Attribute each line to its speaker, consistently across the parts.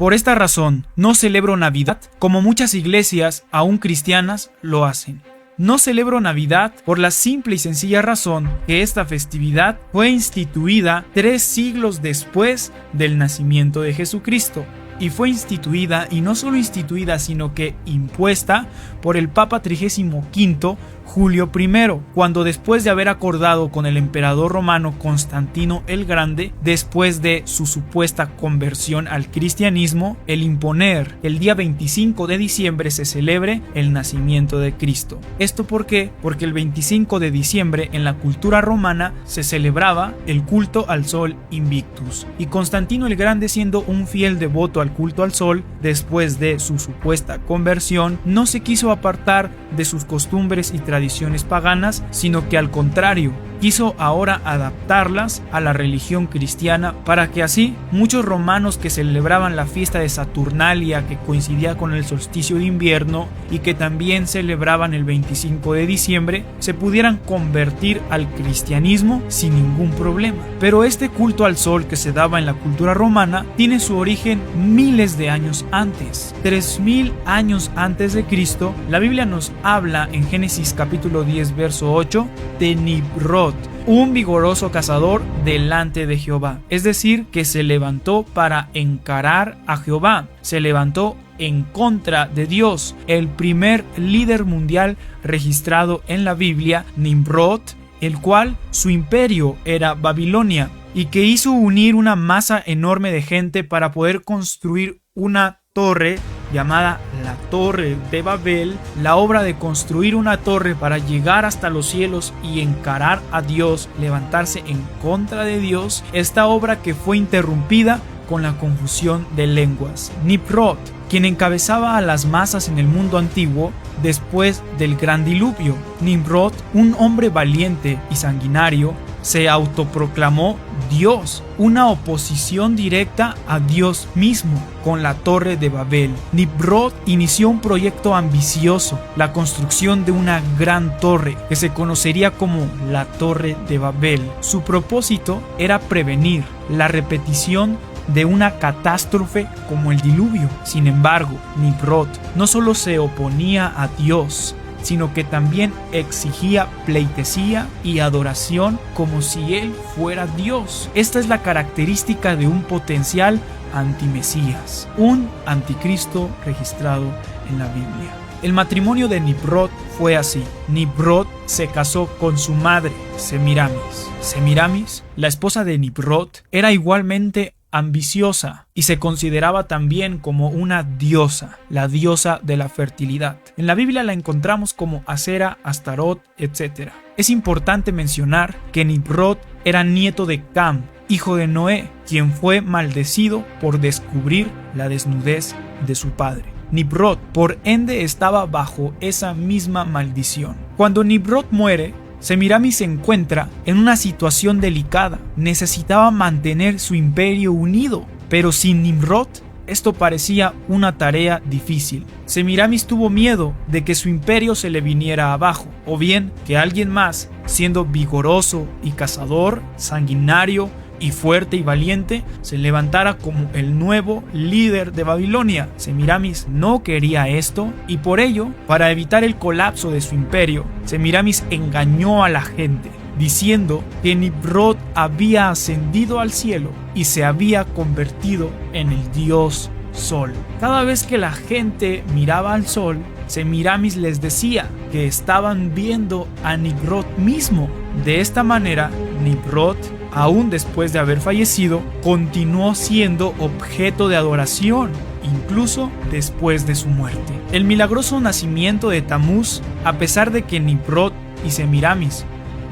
Speaker 1: Por esta razón, no celebro Navidad como muchas iglesias, aún cristianas, lo hacen. No celebro Navidad por la simple y sencilla razón que esta festividad fue instituida 3 siglos después del nacimiento de Jesucristo. Y fue instituida, y no solo instituida, sino que impuesta por el Papa 35 Julio I, cuando después de haber acordado con el emperador romano Constantino el Grande, después de su supuesta conversión al cristianismo, el imponer el día 25 de diciembre se celebre el nacimiento de Cristo. ¿Esto por qué? Porque el 25 de diciembre en la cultura romana se celebraba el culto al sol Invictus, y Constantino el Grande, siendo un fiel devoto al culto al sol, después de su supuesta conversión, no se quiso apartar de sus costumbres y tradiciones paganas, sino que al contrario, quiso ahora adaptarlas a la religión cristiana, para que así muchos romanos que celebraban la fiesta de Saturnalia, que coincidía con el solsticio de invierno y que también celebraban el 25 de diciembre, se pudieran convertir al cristianismo sin ningún problema. Pero este culto al sol que se daba en la cultura romana tiene su origen miles de años antes. 3000 años antes de Cristo, la Biblia nos habla en Génesis capítulo 10 verso 8 de Nimrod, un vigoroso cazador delante de Jehová. Es decir, que se levantó para encarar a Jehová, se levantó en contra de Dios. El primer líder mundial registrado en la Biblia, Nimrod, el cual su imperio era Babilonia, y que hizo unir una masa enorme de gente para poder construir una torre llamada la Torre de Babel, la obra de construir una torre para llegar hasta los cielos y encarar a Dios, levantarse en contra de Dios. Esta obra que fue interrumpida con la confusión de lenguas. Nimrod, quien encabezaba a las masas en el mundo antiguo después del gran diluvio. Nimrod, un hombre valiente y sanguinario, se autoproclamó Dios, una oposición directa a Dios mismo con la Torre de Babel. Nimrod inició un proyecto ambicioso, la construcción de una gran torre que se conocería como la Torre de Babel. Su propósito era prevenir la repetición de una catástrofe como el diluvio. Sin embargo, Nimrod no solo se oponía a Dios, sino que también exigía pleitesía y adoración como si él fuera Dios. Esta es la característica de un potencial antimesías, un anticristo registrado en la Biblia. El matrimonio de Nimrod fue así. Nimrod se casó con su madre, Semiramis. Semiramis, la esposa de Nimrod, era igualmente ambiciosa y se consideraba también como una diosa, la diosa de la fertilidad. En la Biblia la encontramos como Asera, Astarot, etc. Es importante mencionar que Nimrod era nieto de Cam, hijo de Noé, quien fue maldecido por descubrir la desnudez de su padre. Nimrod, por ende, estaba bajo esa misma maldición. Cuando Nimrod muere, Semiramis se encuentra en una situación delicada. Necesitaba mantener su imperio unido, pero sin Nimrod esto parecía una tarea difícil. Semiramis tuvo miedo de que su imperio se le viniera abajo, o bien que alguien más, siendo vigoroso y cazador, sanguinario y fuerte y valiente, se levantara como el nuevo líder de Babilonia. Semiramis no quería esto, y por ello, para evitar el colapso de su imperio, Semiramis engañó a la gente, diciendo que Nimrod había ascendido al cielo y se había convertido en el dios Sol. Cada vez que la gente miraba al sol, Semiramis les decía que estaban viendo a Nimrod mismo. De esta manera, Nimrod, aún después de haber fallecido, continuó siendo objeto de adoración, incluso después de su muerte. El milagroso nacimiento de Tamuz, a pesar de que Nimrod y Semiramis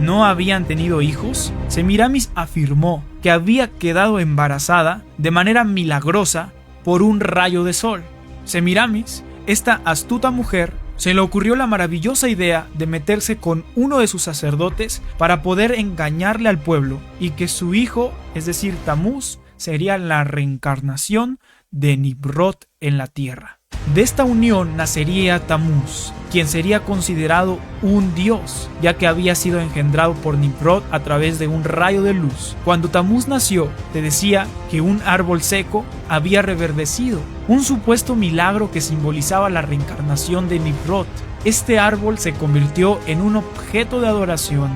Speaker 1: no habían tenido hijos, Semiramis afirmó que había quedado embarazada de manera milagrosa por un rayo de sol. Semiramis, esta astuta mujer, se le ocurrió la maravillosa idea de meterse con uno de sus sacerdotes para poder engañarle al pueblo, y que su hijo, es decir, Tamuz, sería la reencarnación de Nimrod en la tierra. De esta unión nacería Tamuz, quien sería considerado un dios, ya que había sido engendrado por Nimrod a través de un rayo de luz. Cuando Tamuz nació, se decía que un árbol seco había reverdecido, un supuesto milagro que simbolizaba la reencarnación de Nimrod. Este árbol se convirtió en un objeto de adoración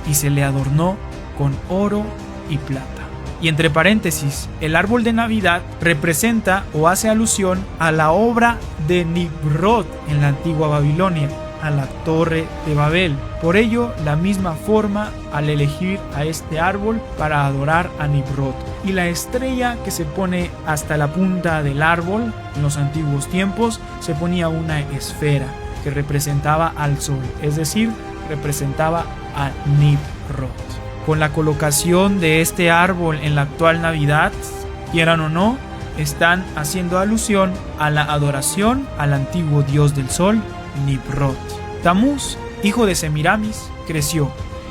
Speaker 1: y se le adornó con oro y plata. Y entre paréntesis, el árbol de Navidad representa o hace alusión a la obra de Nimrod en la antigua Babilonia, a la Torre de Babel. Por ello, la misma forma al elegir a este árbol para adorar a Nimrod. Y la estrella que se pone hasta la punta del árbol, en los antiguos tiempos, se ponía una esfera que representaba al sol, es decir, representaba a Nimrod. Con la colocación de este árbol en la actual Navidad, quieran o no, están haciendo alusión a la adoración al antiguo dios del sol, Nimrod. Tamuz, hijo de Semiramis, creció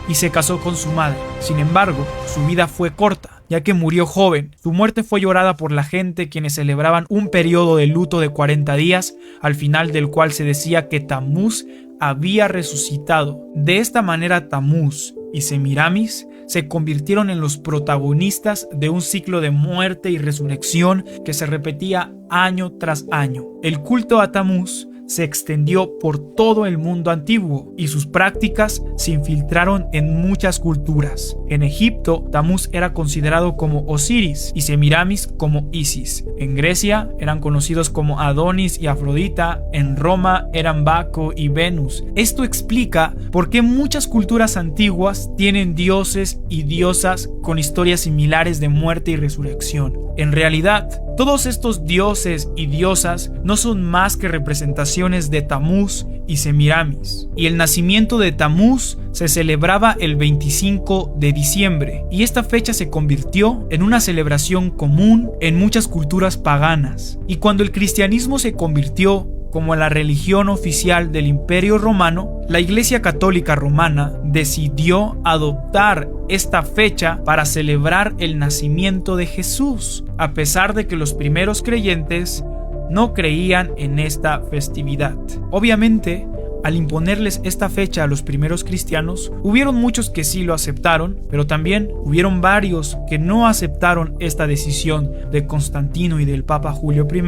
Speaker 1: y se casó con su madre. Sin embargo, su vida fue corta, ya que murió joven. Su muerte fue llorada por la gente, quienes celebraban un periodo de luto de 40 días, al final del cual se decía que Tamuz había resucitado. De esta manera, Tamuz y Semiramis se convirtieron en los protagonistas de un ciclo de muerte y resurrección que se repetía año tras año. El culto a Tamuz se extendió por todo el mundo antiguo y sus prácticas se infiltraron en muchas culturas. En Egipto, Tamuz era considerado como Osiris y Semiramis como Isis. En Grecia eran conocidos como Adonis y Afrodita. En Roma eran Baco y Venus. Esto explica por qué muchas culturas antiguas tienen dioses y diosas con historias similares de muerte y resurrección. En realidad, todos estos dioses y diosas no son más que representaciones de Tamuz y Semiramis. Y el nacimiento de Tamuz se celebraba el 25 de diciembre, y esta fecha se convirtió en una celebración común en muchas culturas paganas. Y cuando el cristianismo se convirtió como la religión oficial del Imperio Romano, la Iglesia Católica Romana decidió adoptar esta fecha para celebrar el nacimiento de Jesús, a pesar de que los primeros creyentes no creían en esta festividad. Obviamente, al imponerles esta fecha a los primeros cristianos, hubieron muchos que sí lo aceptaron, pero también hubieron varios que no aceptaron esta decisión de Constantino y del Papa Julio I,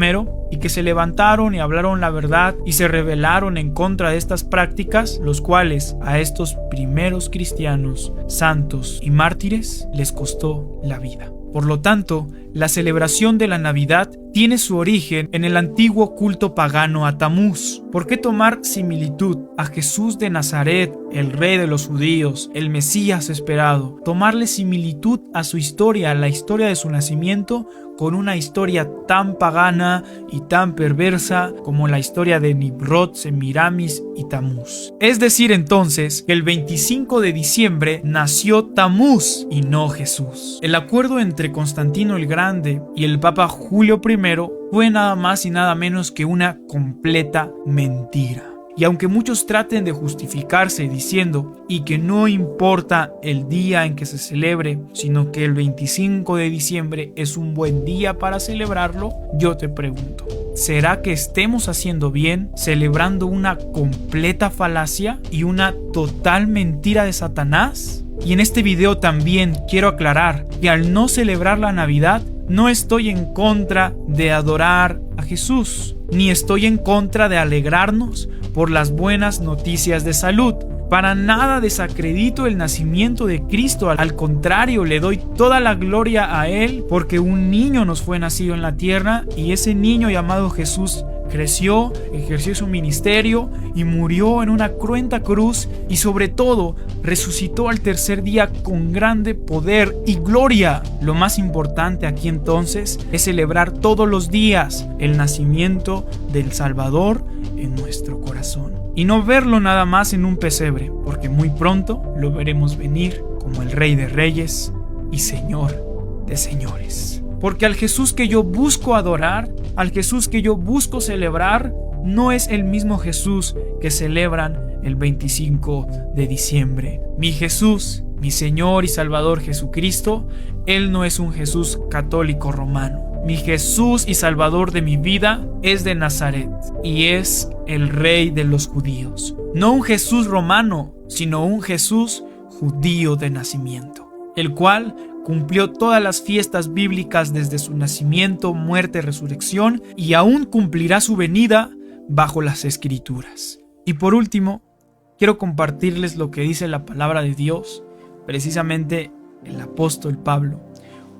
Speaker 1: y que se levantaron y hablaron la verdad y se rebelaron en contra de estas prácticas, los cuales a estos primeros cristianos, santos y mártires les costó la vida. Por lo tanto, la celebración de la Navidad tiene su origen en el antiguo culto pagano a Tamuz. ¿Por qué tomar similitud a Jesús de Nazaret, el rey de los judíos, el Mesías esperado? Tomarle similitud a su historia, a la historia de su nacimiento, con una historia tan pagana y tan perversa como la historia de Nimrod, Semiramis y Tamuz. Es decir, entonces, que el 25 de diciembre nació Tamuz y no Jesús. El acuerdo entre Constantino el Grande y el Papa Julio I fue nada más y nada menos que una completa mentira. Y aunque muchos traten de justificarse diciendo y que no importa el día en que se celebre, sino que el 25 de diciembre es un buen día para celebrarlo, yo te pregunto, ¿será que estemos haciendo bien celebrando una completa falacia y una total mentira de Satanás? Y en este video también quiero aclarar que al no celebrar la Navidad, no estoy en contra de adorar a Jesús, ni estoy en contra de alegrarnos por las buenas noticias de salud. Para nada desacredito el nacimiento de Cristo, al contrario, le doy toda la gloria a Él, porque un niño nos fue nacido en la tierra y ese niño llamado Jesús creció, ejerció su ministerio y murió en una cruenta cruz y sobre todo resucitó al tercer día con grande poder y gloria. Lo más importante aquí entonces es celebrar todos los días el nacimiento del Salvador en nuestro corazón y no verlo nada más en un pesebre, porque muy pronto lo veremos venir como el Rey de Reyes y Señor de Señores. Porque al Jesús que yo busco adorar, al Jesús que yo busco celebrar, no es el mismo Jesús que celebran el 25 de diciembre. Mi Jesús, mi Señor y Salvador Jesucristo, Él no es un Jesús católico romano. mi Jesús y Salvador de mi vida es de Nazaret y es el Rey de los judíos. No un Jesús romano, sino un Jesús judío de nacimiento, el cual cumplió todas las fiestas bíblicas desde su nacimiento, muerte, resurrección, y aún cumplirá su venida bajo las Escrituras. Y por último, quiero compartirles lo que dice la palabra de Dios, precisamente el apóstol Pablo,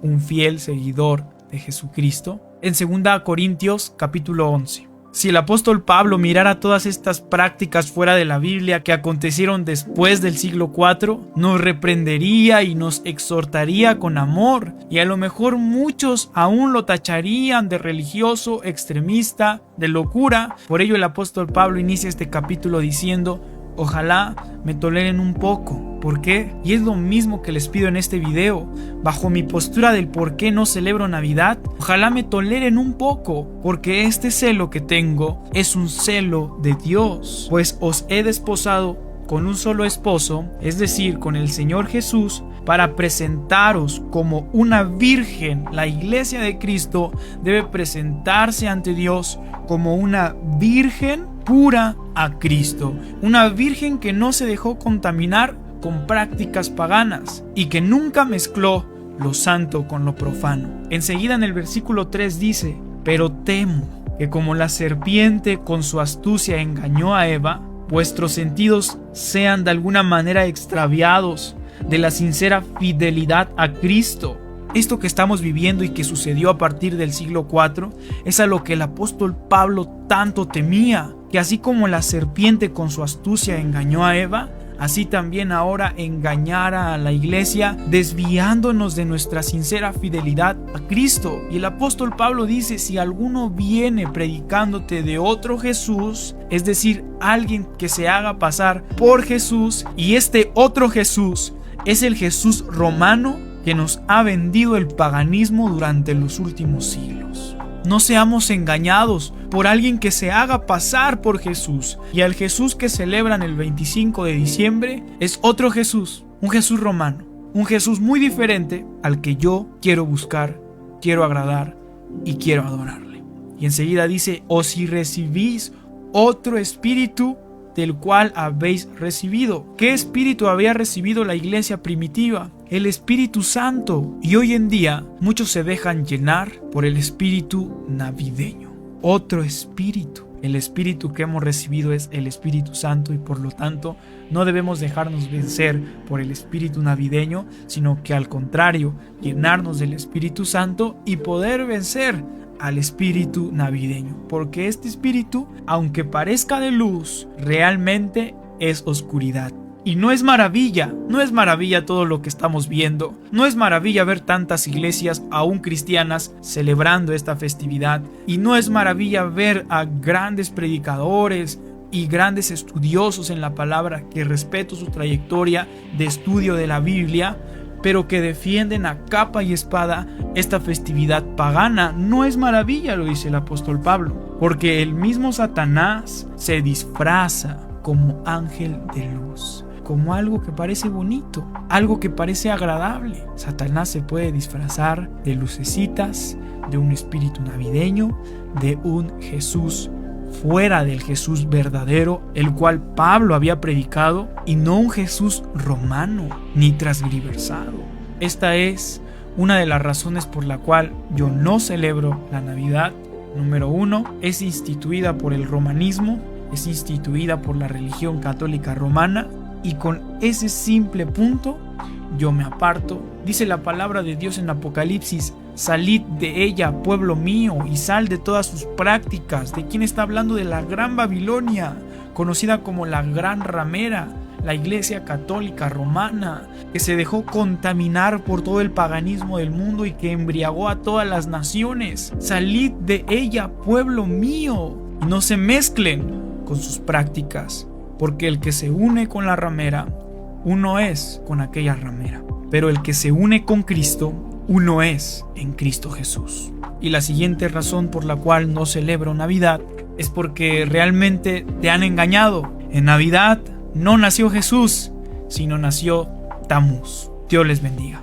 Speaker 1: un fiel seguidor de Jesucristo, en 2 Corintios capítulo 11. Si el apóstol Pablo mirara todas estas prácticas fuera de la Biblia que acontecieron después del siglo IV, nos reprendería y nos exhortaría con amor, y a lo mejor muchos aún lo tacharían de religioso, extremista, de locura. Por ello el apóstol Pablo inicia este capítulo diciendo: ojalá me toleren un poco. ¿Por qué? Y es lo mismo que les pido en este video. Bajo mi postura del por qué no celebro Navidad, ojalá me toleren un poco, porque este celo que tengo es un celo de Dios. Pues os he desposado con un solo esposo, es decir, con el Señor Jesús, para presentaros como una virgen. La iglesia de Cristo debe presentarse ante Dios como una virgen pura a Cristo, una virgen que no se dejó contaminar con prácticas paganas y que nunca mezcló lo santo con lo profano. Enseguida en el versículo 3 dice: pero temo que como la serpiente con su astucia engañó a Eva, vuestros sentidos sean de alguna manera extraviados de la sincera fidelidad a Cristo. Esto que estamos viviendo y que sucedió a partir del siglo IV es a lo que el apóstol Pablo tanto temía, que así como la serpiente con su astucia engañó a Eva, así también ahora engañara a la iglesia, desviándonos de nuestra sincera fidelidad a Cristo. Y el apóstol Pablo dice: si alguno viene predicándote de otro Jesús, es decir, alguien que se haga pasar por Jesús, y este otro Jesús es el Jesús romano que nos ha vendido el paganismo durante los últimos siglos. No seamos engañados por alguien que se haga pasar por Jesús. Y al Jesús que celebran el 25 de diciembre es otro Jesús, un Jesús romano, un Jesús muy diferente al que yo quiero buscar, quiero agradar y quiero adorarle. Y enseguida dice: o si recibís otro espíritu del cual habéis recibido. ¿Qué espíritu había recibido la iglesia primitiva? El Espíritu Santo. Y hoy en día muchos se dejan llenar por el espíritu navideño. Otro espíritu. El espíritu que hemos recibido es el Espíritu Santo, y por lo tanto no debemos dejarnos vencer por el espíritu navideño, sino que al contrario, llenarnos del Espíritu Santo y poder vencer al espíritu navideño, porque este espíritu, aunque parezca de luz, realmente es oscuridad. Y no es maravilla todo lo que estamos viendo, no es maravilla ver tantas iglesias aún cristianas celebrando esta festividad, y no es maravilla ver a grandes predicadores y grandes estudiosos en la palabra, que respeto su trayectoria de estudio de la Biblia, pero que defienden a capa y espada esta festividad pagana. No es maravilla, lo dice el apóstol Pablo, porque el mismo Satanás se disfraza como ángel de luz, como algo que parece bonito, algo que parece agradable. Satanás se puede disfrazar de lucecitas, de un espíritu navideño, de un Jesús fuera del Jesús verdadero, el cual Pablo había predicado, y no un Jesús romano ni transgiversado. Esta es una de las razones por la cual yo no celebro la Navidad. Número 1, es instituida por el romanismo, es instituida por la religión católica romana, y con ese simple punto yo me aparto. Dice la palabra de Dios en Apocalipsis: salid de ella, pueblo mío, y sal de todas sus prácticas. ¿De quién está hablando? De la Gran Babilonia, conocida como la Gran Ramera, la iglesia católica romana, que se dejó contaminar por todo el paganismo del mundo y que embriagó a todas las naciones. Salid de ella, pueblo mío, y no se mezclen con sus prácticas, porque el que se une con la ramera, uno es con aquella ramera, pero el que se une con Cristo, uno es en Cristo Jesús. Y la siguiente razón por la cual no celebro Navidad es porque realmente te han engañado. En Navidad no nació Jesús, sino nació Tamuz. Dios les bendiga.